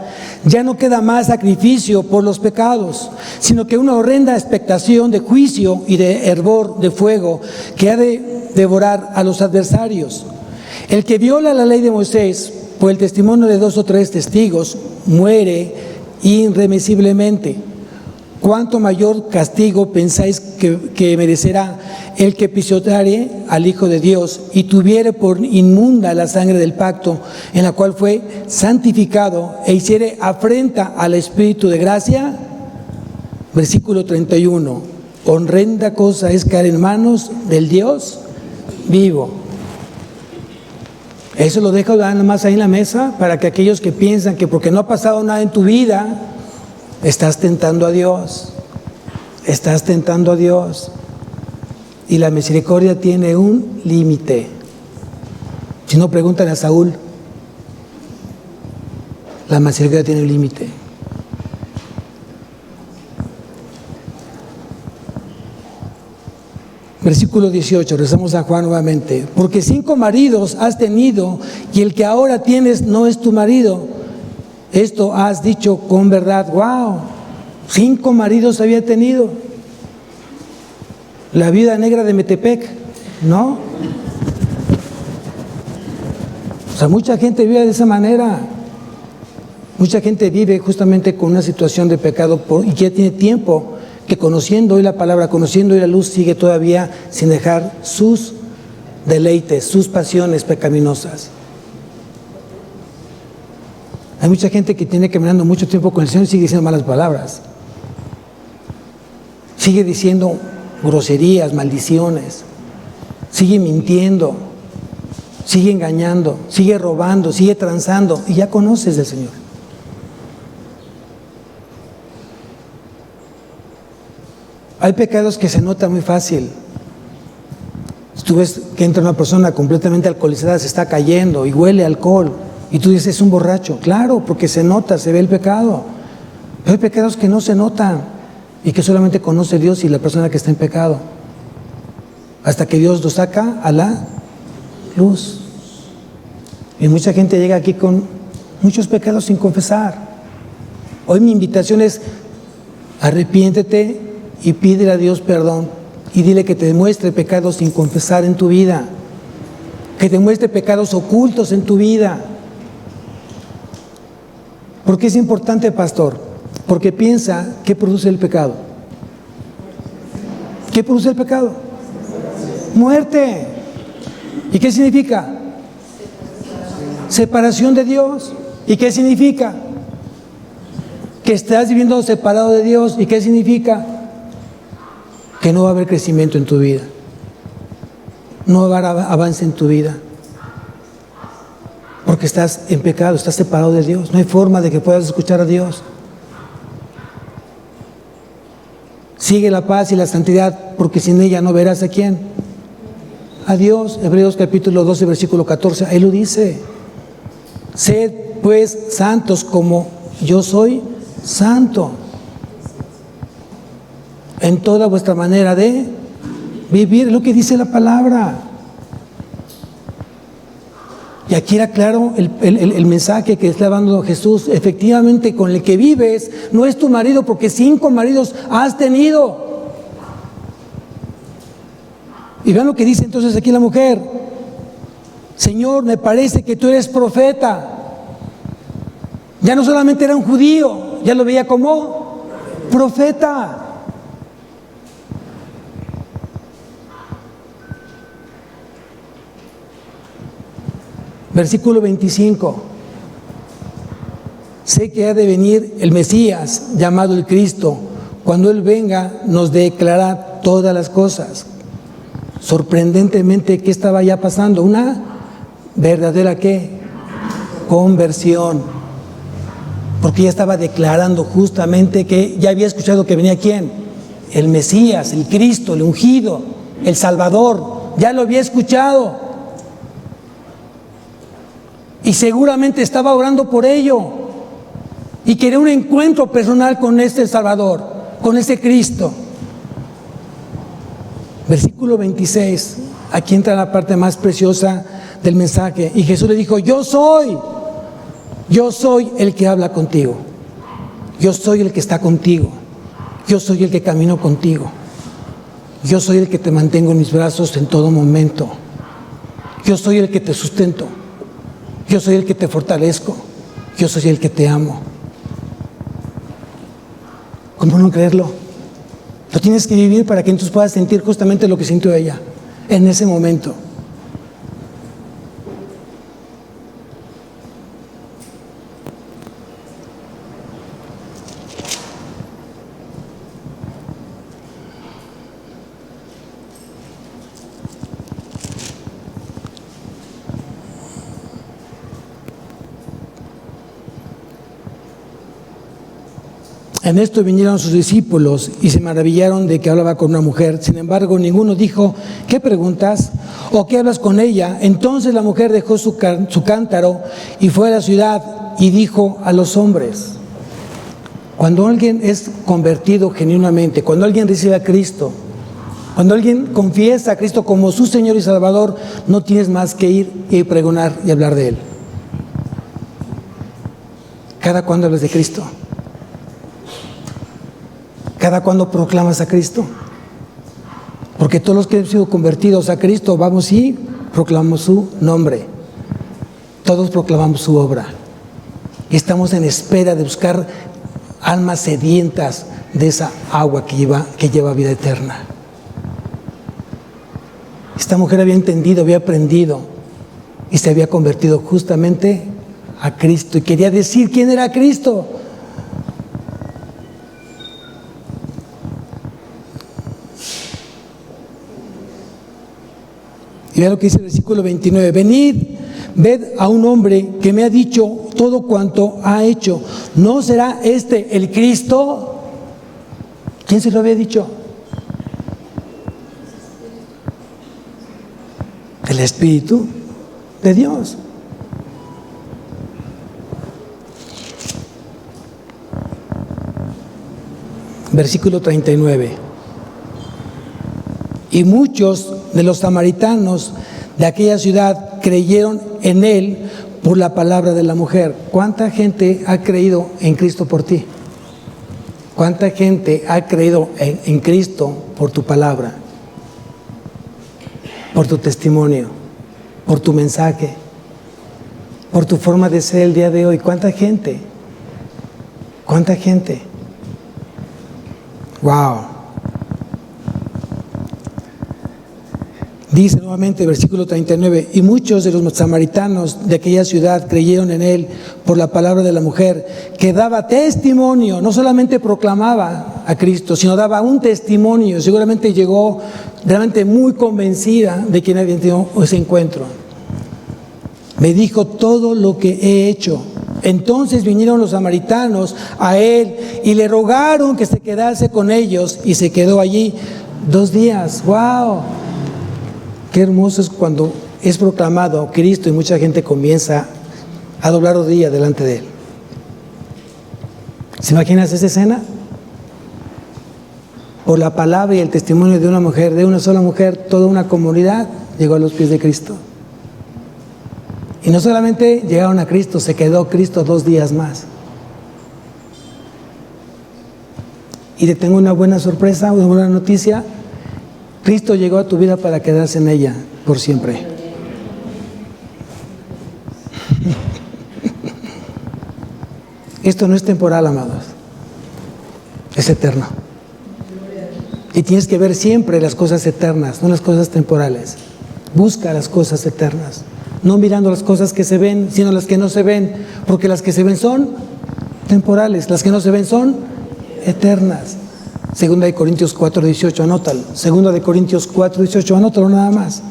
ya no queda más sacrificio por los pecados, sino que una horrenda expectación de juicio y de hervor de fuego que ha de devorar a los adversarios. El que viola la ley de Moisés por el testimonio de 2 o 3 testigos muere irremisiblemente. ¿Cuánto mayor castigo pensáis que merecerá el que pisoteare al Hijo de Dios y tuviere por inmunda la sangre del pacto en la cual fue santificado e hiciere afrenta al Espíritu de gracia? Versículo 31. Horrenda cosa es caer en manos del Dios vivo. Eso lo dejo nada más ahí en la mesa para que aquellos que piensan que porque no ha pasado nada en tu vida, estás tentando a Dios. Estás tentando a Dios. Y la misericordia tiene un límite. Si no, pregúntale a Saúl. La misericordia tiene un límite. Versículo 18, rezamos a Juan nuevamente. Porque 5 maridos has tenido y el que ahora tienes no es tu marido. Esto has dicho con verdad. ¡Wow! 5 maridos había tenido. La vida negra de Metepec, ¿no? O sea, mucha gente vive de esa manera. Mucha gente vive justamente con una situación de pecado y que ya tiene tiempo que conociendo hoy la palabra, conociendo hoy la luz, sigue todavía sin dejar sus deleites, sus pasiones pecaminosas. Hay mucha gente que tiene caminando mucho tiempo con el Señor y sigue diciendo malas palabras. Sigue diciendo groserías, maldiciones. Sigue mintiendo. Sigue engañando. Sigue robando. Sigue transando. Y ya conoces del Señor. Hay pecados que se nota muy fácil. Si tú ves que entra una persona completamente alcoholizada, se está cayendo y huele a alcohol. Y tú dices, es un borracho. Claro, porque se nota, se ve el pecado. Pero hay pecados que no se notan y que solamente conoce Dios y la persona que está en pecado. Hasta que Dios lo saca a la luz. Y mucha gente llega aquí con muchos pecados sin confesar. Hoy mi invitación es: arrepiéntete y pídele a Dios perdón. Y dile que te demuestre pecados sin confesar en tu vida. Que te muestre pecados ocultos en tu vida. ¿Por qué es importante, pastor? Porque piensa, ¿qué produce el pecado? ¿Qué produce el pecado? Muerte. ¿Y qué significa? Separación de Dios. ¿Y qué significa? Que estás viviendo separado de Dios. ¿Y qué significa? Que no va a haber crecimiento en tu vida. no habrá avance en tu vida. Porque estás en pecado, estás separado de Dios. No hay forma de que puedas escuchar a Dios. Sigue la paz y la santidad, porque sin ella no verás a quién. A Dios. Hebreos capítulo 12, versículo 14. Ahí lo dice. Sed pues santos como yo soy santo. En toda vuestra manera de vivir, es lo que dice la palabra. Y aquí era claro el mensaje que está dando Jesús. Efectivamente, con el que vives no es tu marido, porque 5 maridos has tenido. Y vean lo que dice entonces aquí la mujer. Señor, me parece que tú eres profeta. Ya no solamente era un judío, ya lo veía como profeta. Versículo 25. Sé que ha de venir el Mesías, llamado el Cristo. Cuando Él venga, nos declarará todas las cosas. Sorprendentemente, ¿qué estaba ya pasando? Una verdadera ¿qué? Conversión. Porque ya estaba declarando justamente que ya había escuchado que venía ¿quién? El Mesías, el Cristo, el ungido, el Salvador. Ya lo había escuchado. Y seguramente estaba orando por ello. Y quería un encuentro personal con este Salvador, con ese Cristo. Versículo 26. Aquí entra la parte más preciosa del mensaje. Y Jesús le dijo: yo soy el que habla contigo. Yo soy el que está contigo. Yo soy el que camino contigo. Yo soy el que te mantengo en mis brazos en todo momento. Yo soy el que te sustento. Yo soy el que te fortalezco. Yo soy el que te amo. ¿Cómo no creerlo? Lo tienes que vivir para que entonces puedas sentir justamente lo que sintió ella en ese momento. En esto vinieron sus discípulos y se maravillaron de que hablaba con una mujer. Sin embargo, ninguno dijo: ¿qué preguntas? ¿O qué hablas con ella? Entonces la mujer dejó su cántaro y fue a la ciudad y dijo a los hombres. Cuando alguien es convertido genuinamente, cuando alguien recibe a Cristo, cuando alguien confiesa a Cristo como su Señor y Salvador, no tienes más que ir y pregonar y hablar de Él. ¿Cada cuándo hablas de Cristo? ¿Cada cuándo proclamas a Cristo? Porque todos los que hemos sido convertidos a Cristo vamos y proclamamos su nombre. Todos proclamamos su obra. Y estamos en espera de buscar almas sedientas de esa agua que lleva vida eterna. Esta mujer había entendido, había aprendido y se había convertido justamente a Cristo. Y quería decir quién era Cristo. Y vean lo que dice el versículo 29. Venid, ved a un hombre que me ha dicho todo cuanto ha hecho. ¿No será este el Cristo? ¿Quién se lo había dicho? El Espíritu de Dios. Versículo 39. Y muchos de los samaritanos de aquella ciudad creyeron en él por la palabra de la mujer. ¿Cuánta gente ha creído en Cristo por ti? ¿Cuánta gente ha creído en Cristo por tu palabra? Por tu testimonio, por tu mensaje, por tu forma de ser el día de hoy. ¿Cuánta gente? ¿Cuánta gente? ¡Wow! Dice nuevamente, versículo 39, y muchos de los samaritanos de aquella ciudad creyeron en él por la palabra de la mujer, que daba testimonio, no solamente proclamaba a Cristo, sino daba un testimonio. Seguramente llegó realmente muy convencida de que había tenido ese encuentro. Me dijo todo lo que he hecho. Entonces vinieron los samaritanos a él y le rogaron que se quedase con ellos y se quedó allí 2 días. ¡Wow! Qué hermoso es cuando es proclamado Cristo y mucha gente comienza a doblar rodillas delante de él. ¿Se imaginas esa escena? Por la palabra y el testimonio de una mujer, de una sola mujer, toda una comunidad llegó a los pies de Cristo. Y no solamente llegaron a Cristo, se quedó Cristo 2 días más. Y te tengo una buena sorpresa, una buena noticia. Cristo llegó a tu vida para quedarse en ella por siempre. Esto no es temporal, amados. Es eterno. Y tienes que ver siempre las cosas eternas, no las cosas temporales. Busca las cosas eternas. No mirando las cosas que se ven, sino las que no se ven. Porque las que se ven son temporales, las que no se ven son eternas. 2 Corintios 4:18, anótalo. 2 Corintios 4:18, anótalo nada más.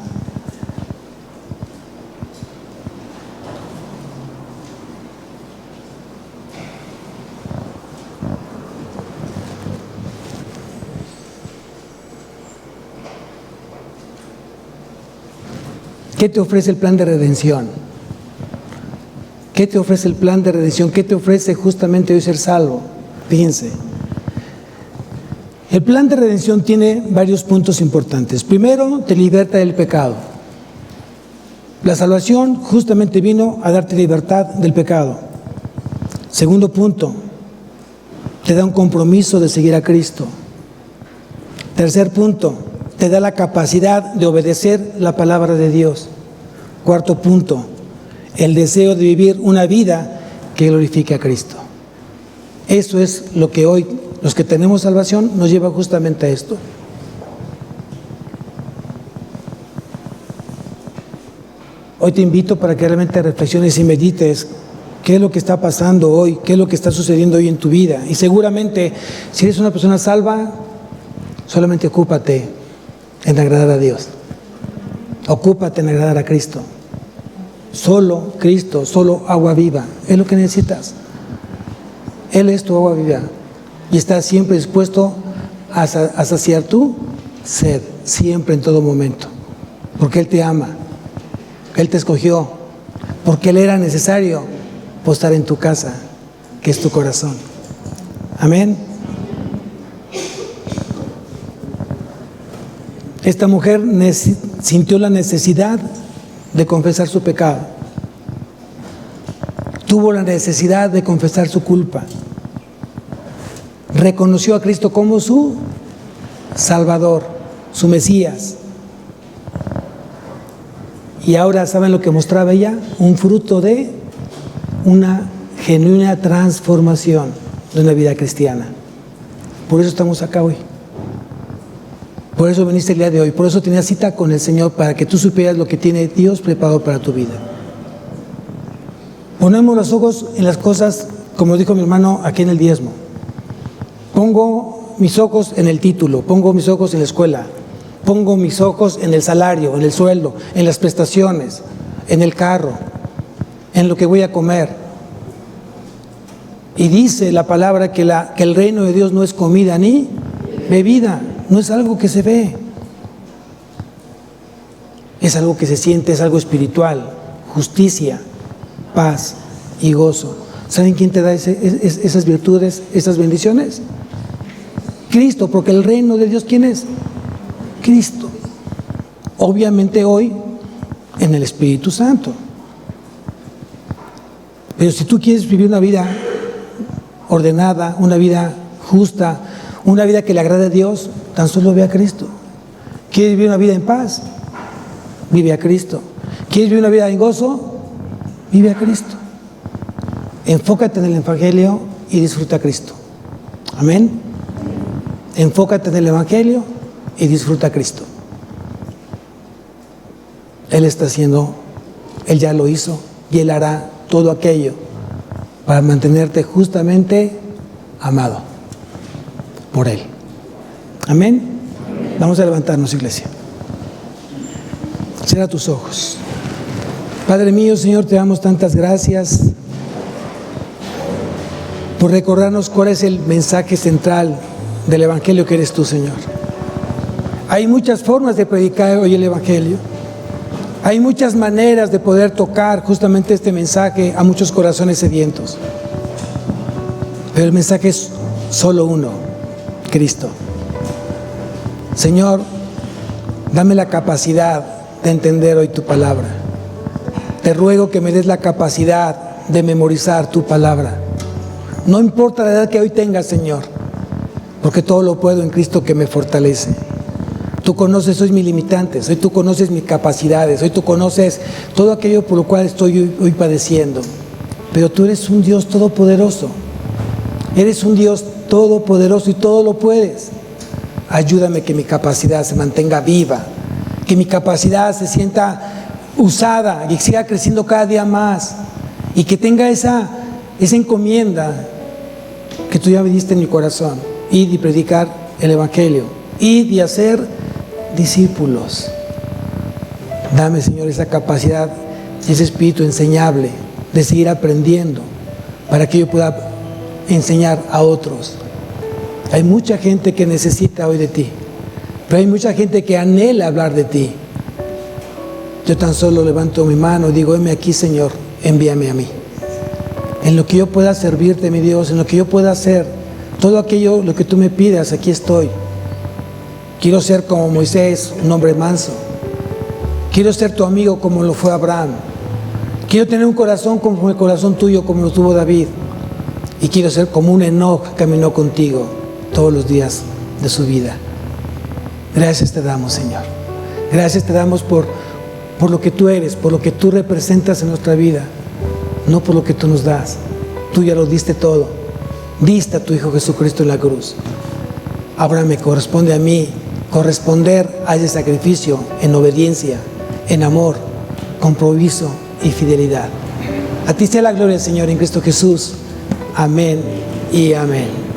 ¿Qué te ofrece el plan de redención? ¿Qué te ofrece el plan de redención? ¿Qué te ofrece justamente hoy ser salvo? Fíjense. El plan de redención tiene varios puntos importantes. Primero, te liberta del pecado. La salvación justamente vino a darte libertad del pecado. Segundo punto, te da un compromiso de seguir a Cristo. Tercer punto, te da la capacidad de obedecer la palabra de Dios. Cuarto punto, el deseo de vivir una vida que glorifique a Cristo. Eso es lo que hoy, los que tenemos salvación, nos lleva justamente a esto. Hoy te invito para que realmente reflexiones y medites qué es lo que está pasando hoy, qué es lo que está sucediendo hoy en tu vida. Y seguramente, si eres una persona salva, solamente ocúpate en agradar a Dios. Ocúpate en agradar a Cristo. Solo Cristo, solo agua viva, es lo que necesitas. Él es tu agua viva y está siempre dispuesto a saciar tu sed, siempre, en todo momento, porque Él te ama, Él te escogió, porque Él era necesario postar en tu casa, que es tu corazón. Amén. Esta mujer sintió la necesidad de confesar su pecado. Tuvo la necesidad de confesar su culpa. Reconoció a Cristo como su Salvador, su Mesías. Y ahora, ¿saben lo que mostraba ella? Un fruto de una genuina transformación de una vida cristiana. Por eso estamos acá hoy. Por eso viniste el día de hoy, por eso tenías cita con el Señor, para que tú supieras lo que tiene Dios preparado para tu vida. Ponemos los ojos en las cosas, como dijo mi hermano, aquí en el diezmo. Pongo mis ojos en el título, pongo mis ojos en la escuela, pongo mis ojos en el salario, en el sueldo, en las prestaciones, en el carro, en lo que voy a comer. Y dice la palabra que el reino de Dios no es comida ni bebida. No es algo que se ve, es algo que se siente, es algo espiritual, justicia, paz y gozo. ¿Saben quién te da esas virtudes, esas bendiciones? Cristo, porque el reino de Dios, ¿quién es? Cristo. Obviamente hoy en el Espíritu Santo. Pero si tú quieres vivir una vida ordenada, una vida justa, una vida que le agrade a Dios, tan solo ve a Cristo. ¿Quieres vivir una vida en paz? Vive a Cristo. ¿Quieres vivir una vida en gozo? Vive a Cristo. Enfócate en el Evangelio y disfruta a Cristo. Amén. Enfócate en el Evangelio y disfruta a Cristo. Él está haciendo, Él ya lo hizo y Él hará todo aquello para mantenerte justamente amado por Él. Amén. Vamos a levantarnos, iglesia. Cierra tus ojos. Padre mío, Señor, te damos tantas gracias por recordarnos cuál es el mensaje central del Evangelio que eres tú, Señor. Hay muchas formas de predicar hoy el Evangelio. Hay muchas maneras de poder tocar justamente este mensaje a muchos corazones sedientos. Pero el mensaje es solo uno: Cristo. Señor, dame la capacidad de entender hoy tu palabra. Te ruego que me des la capacidad de memorizar tu palabra. No importa la edad que hoy tengas, Señor, porque todo lo puedo en Cristo que me fortalece. Tú conoces hoy mis limitantes, hoy tú conoces mis capacidades, hoy tú conoces todo aquello por lo cual estoy hoy padeciendo. Pero tú eres un Dios todopoderoso. Eres un Dios todopoderoso y todo lo puedes. Ayúdame que mi capacidad se mantenga viva, que mi capacidad se sienta usada y siga creciendo cada día más, y que tenga esa encomienda que tú ya me diste en mi corazón: id y predicar el Evangelio, id y hacer discípulos. Dame, Señor, esa capacidad y ese espíritu enseñable de seguir aprendiendo para que yo pueda enseñar a otros. Hay mucha gente que necesita hoy de ti, pero hay mucha gente que anhela hablar de ti. Yo tan solo levanto mi mano y digo: heme aquí, Señor, envíame a mí. En lo que yo pueda servirte, mi Dios, en lo que yo pueda hacer, todo aquello, lo que tú me pidas, aquí estoy. Quiero ser como Moisés, un hombre manso. Quiero ser tu amigo como lo fue Abraham. Quiero tener un corazón como el corazón tuyo, como lo tuvo David. Y quiero ser como un Enoc que caminó contigo todos los días de su vida. Gracias te damos, Señor. Gracias te damos por lo que tú eres, por lo que tú representas en nuestra vida, no por lo que tú nos das. Tú ya lo diste todo. Diste a tu Hijo Jesucristo en la cruz. Ahora me corresponde a mí corresponder a ese sacrificio en obediencia, en amor, compromiso y fidelidad. A ti sea la gloria, Señor, en Cristo Jesús. Amén y amén.